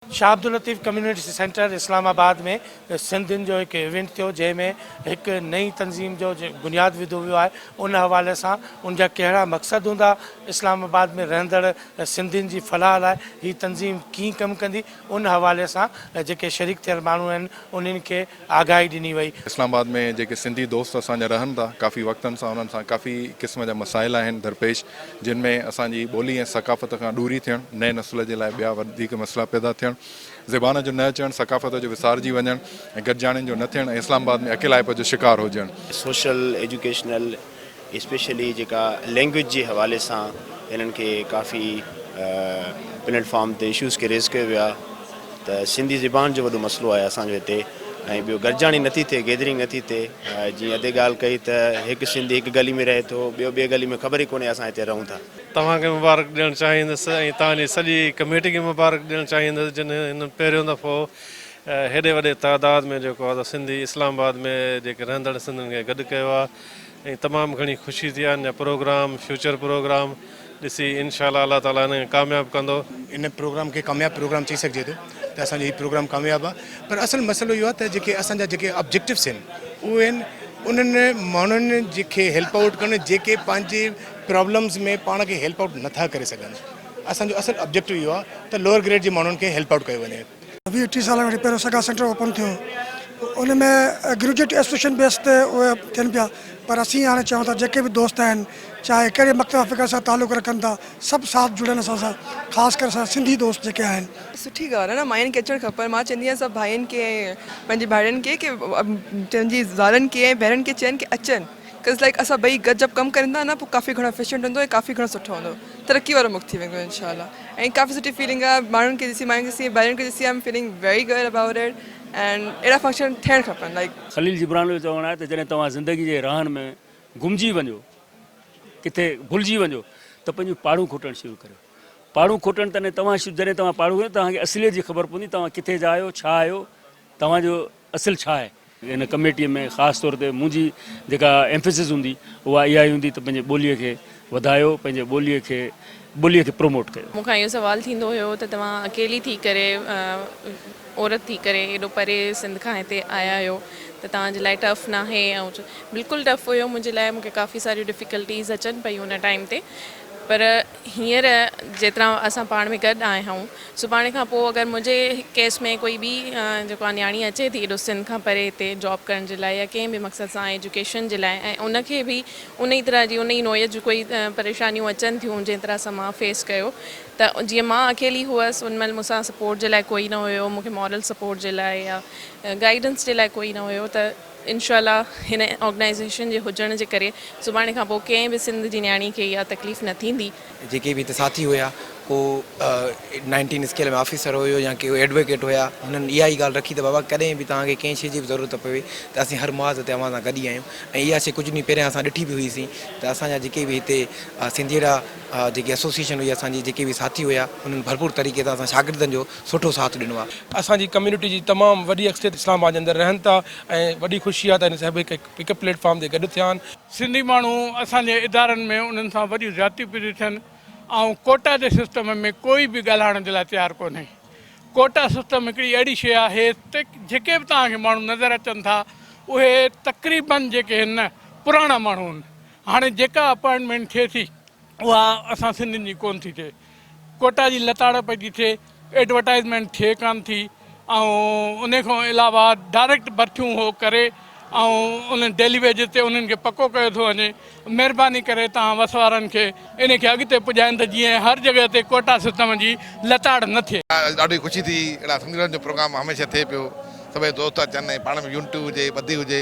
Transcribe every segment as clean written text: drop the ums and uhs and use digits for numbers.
Shah Abdul Latif community centre Islamabad में सिंधियुनि जो हिकु इवेंट थियो जंहिंमें हिकु नई तंज़ीम जो बुनियादु विधो वियो आहे। उन हवाले सां उनजा कहिड़ा मक़सद हूंदा, इस्लामाबाद में रहंदड़ सिंधियुनि जी फलाह लाइ हीअ तंज़ीम कीअं कमु कंदी, उन हवाले सां जेके शरीक थियल माण्हू आहिनि उन्हनि खे आगाही ॾिनी वई। इस्लामाबाद में जेके सिंधी दोस्त असांजा रहनि था काफ़ी वक़्तनि सां उन्हनि सां काफ़ी क़िस्म जा मसाइल आहिनि दरपेश, जिन में असांजी ॿोली ऐं सकाफ़त खां दूरी थियणु, नए नस्ल जे लाइ ॿिया वधीक मसइला पैदा थियणु, ज़बान जो न अचणु, सकाफ़त जो विसारजी वञणु ऐं गॾिजाणियुनि जो न थियणु ऐं इस्लामाबाद में अकेलाइप जो शिकार हुजणु। सोशल एजुकेशनल स्पेशली जेका लैंग्वेज जे हवाले सां इन्हनि खे काफ़ी प्लेटफॉर्म ते इशूज़ खे रेज़ कयो वियो आहे त सिंधी ज़बान जो वॾो मसइलो आहे असांजो हिते, ऐं ॿियो गॾिजाणी नथी थिए, गैदरिंग नथी थिए। जीअं अॻे ॻाल्हि कई त हिकु सिंधी हिकु गली में रहे थो, ॿियो ॿिए गली में ख़बर ई कोन्हे असां हिते रहूं था। तव्हांखे मुबारक ॾियणु चाहींदुसि ऐं तव्हांजी सॼी कमेटी खे मुबारक ॾियणु चाहींदुसि जिन हिन पहिरियों दफ़ो हेॾे वॾे तइदाद में जेको आहे सिंधी इस्लामाबाद में जेके रहंदड़ सिंधियुनि खे गॾु कयो आहे ऐं तमामु घणी ख़ुशी थी आहे। अञा प्रोग्राम फ्यूचर प्रोग्राम ॾिसी इनशाअल्लाह अल्लाह ताला हिन खे कामयाबु कंदो। इन प्रोग्राम खे कामयाबु प्रोग्राम चई सघिजे थो त असांजो हीउ प्रोग्राम कामयाबु आहे। पर असल मसइलो इहो आहे त जेके असांजा जेके ऑब्जेक्टिव्स आहिनि उहे आहिनि उन्हनि माण्हुनि जेके हेल्प आउट कनि, जेके पंहिंजे प्रॉब्लम्स में पाण खे हेल्प आउट नथा करे सघनि। असांजो असल ऑब्जेक्टिव इहो आहे त लोअर ग्रेड जे माण्हुनि खे हेल्प आउट कयो वञे। 20-30 साल खां पहिरियों सगा सेंटर ओपन थियो, उन में ग्रेजुएट एसोसिएशन बेस ते उहे थियनि पिया। पर असीं हाणे चऊं था जेके बि दोस्त आहिनि चाहे कहिड़े मक़सद फ़िक्र सां तालुक़ रखनि था, सभु साथ जुड़नि असां सां, ख़ासि करे असां सिंधी दोस्त जेके आहिनि। सुठी ॻाल्हि आहे न, माइनि खे अचणु खपनि। मां चवंदी आहियां सभु भाइयुनि खे पंहिंजे भाइरनि खे की पंहिंजी ज़ालनि खे ऐं भेनरुनि खे चवनि की अचनि, बिकॉज़ लाइक असां ॿई गॾु जब कमु कंदा न पोइ काफ़ी घणो एफिशिएंट हूंदो ऐं काफ़ी घणो सुठो हूंदो, तरक़ी वारो मुल्क थी वेंदो इंशाअल्लाह। ऐं काफ़ी सुठी फीलिंग आहे माण्हुनि खे ॾिसी, माइयुनि खे ॾिसी, भाइयुनि खे ॾिसी। I am feeling very good about it and अहिड़ा फंक्शन थियणु खपनि। लाइक खलील जिब्रान जो चवणु आहे त जॾहिं तव्हां ज़िंदगी जे राहनि में घुमिजी वञो, किथे भुलिजी वञो त पंहिंजूं पाड़ूं खोटणु शुरू करियो। पाड़ूं खोटणु तॾहिं जॾहिं तव्हां पाड़ूं कयो तव्हांखे असलियत जी ख़बर पवंदी, तव्हां किथे जा आहियो, छा आहियो, तव्हांजो असुलु छा आहे। इन कमेटीअ में ख़ासि तौर ते मुंहिंजी जेका एम्फेसिस हूंदी उहा इहा ई हूंदी त पंहिंजे ॿोलीअ खे वधायो, पंहिंजे ॿोलीअ खे प्रमोट कयो। मूंखां इहो सुवालु थींदो हुयो त तव्हां अकेली थी करे, औरत थी करे एॾो परे सिंध खां हिते आया आहियो त तव्हांजे लाइ टफ न आहे। ऐं बिल्कुलु टफ हुयो मुंहिंजे लाइ, मूंखे काफ़ी सारियूं डिफ़िकल्टीज़ अचनि पई हुन टाइम ते। पर हींअर जेतिरा असां पाण में गॾु आहियूं, सुभाणे खां पोइ अगरि मुंहिंजे केस में कोई बि जेको आहे न्याणी अचे थी एॾो सिंध खां परे हिते जॉब करण जे लाइ या कंहिं बि मक़सद सां एजुकेशन जे लाइ, ऐं उनखे बि उन ई तरह जी उन ई नोयत जूं कोई परेशानियूं अचनि थियूं जंहिं तरह सां मां फेस कयो, त जीअं मां अकेली हुअसि उन महिल मूंसां सपोर्ट जे लाइ कोई न हुयो, मूंखे मॉरल सपोर्ट जे लाइ या गाइडेंस जे लाइ कोई न हुयो। त इंशाअल्लाह हिन ऑर्गेनाइज़ेशन जे हुजण जे करे सुभाणे खां पोइ कंहिं बि सिंध जी न्याणी खे इहा तकलीफ़ न थींदी। जेके बि हिते साथी हुया को 19 स्केल में ऑफिसर हुयो या को एडवोकेट हुया, हुननि इहा ई ॻाल्हि रखी त बाबा कॾहिं बि तव्हांखे कंहिं शइ जी बि ज़रूरत पवे त असीं हर मुआज़ ते अव्हां सां गॾु ई आहियूं। ऐं इहा शइ कुझु ॾींहं पहिरियां असां ॾिठी बि हुईसीं त असांजा जेके बि हिते सिंधियड़ा जेकी एसोसिएशन हुई, असांजी जेके बि साथी हुया उन्हनि भरपूर तरीक़े सां असां शागिर्दनि जो सुठो साथ ॾिनो आहे। असांजी कम्युनिटी जी तमामु वॾी अक्सरियत इस्लामाबाद जे अंदरि रहनि था ऐं वॾी ख़ुशी आहे त हिन सभु हिकु प्लेटफॉर्म ते गॾु थिया आहिनि। सिंधी माण्हू असांजे इदारनि में उन्हनि सां वॾियूं ज़्यादतियूं पियूं थी थियनि ऐं कोटा जे सिस्टम में कोई बि ॻाल्हाइण जे लाइ तयारु कोन्हे। कोटा सिस्टम हिकिड़ी अहिड़ी शइ आहे त जेके बि तव्हांखे माण्हू नज़र अचनि था उहे तक़रीबन जेके आहिनि न पुराणा माण्हू आहिनि। हाणे जेका अपॉइंटमेंट थिए थी उहा असां सिंधियुनि जी कोन थी थिए, कोटा जी लताड़ पई थी थिए, एडवर्टाइज़मेंट थिए कोन थी, ऐं उन खां अलावा डायरेक्ट भर्थियूं हो करे ऐं उन डेली वेज ते उन्हनि खे पको कयो थो वञे। महिरबानी करे तव्हां वस वारनि खे इन खे अॻिते पुॼाइनि त जीअं हर जॻह ते कोटा सिस्टम जी लताड़ न थिए। ॾाढी ख़ुशी थी, अहिड़ा सिंधियुनि जो प्रोग्राम हमेशह थिए पियो, सभई दोस्त अचनि, पाण में यूनिटी हुजे, ॿधी हुजे।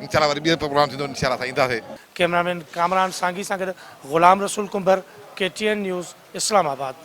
इंशाअल्लाह वरी ॿियो प्रोग्राम थींदो, इंशाअल्लाह असां ईंदासीं। कैमरामैन कामरान सांगी सां गॾु ग़ुलाम रसूल कुंभर, KTN न्यूज़ इस्लामाबाद।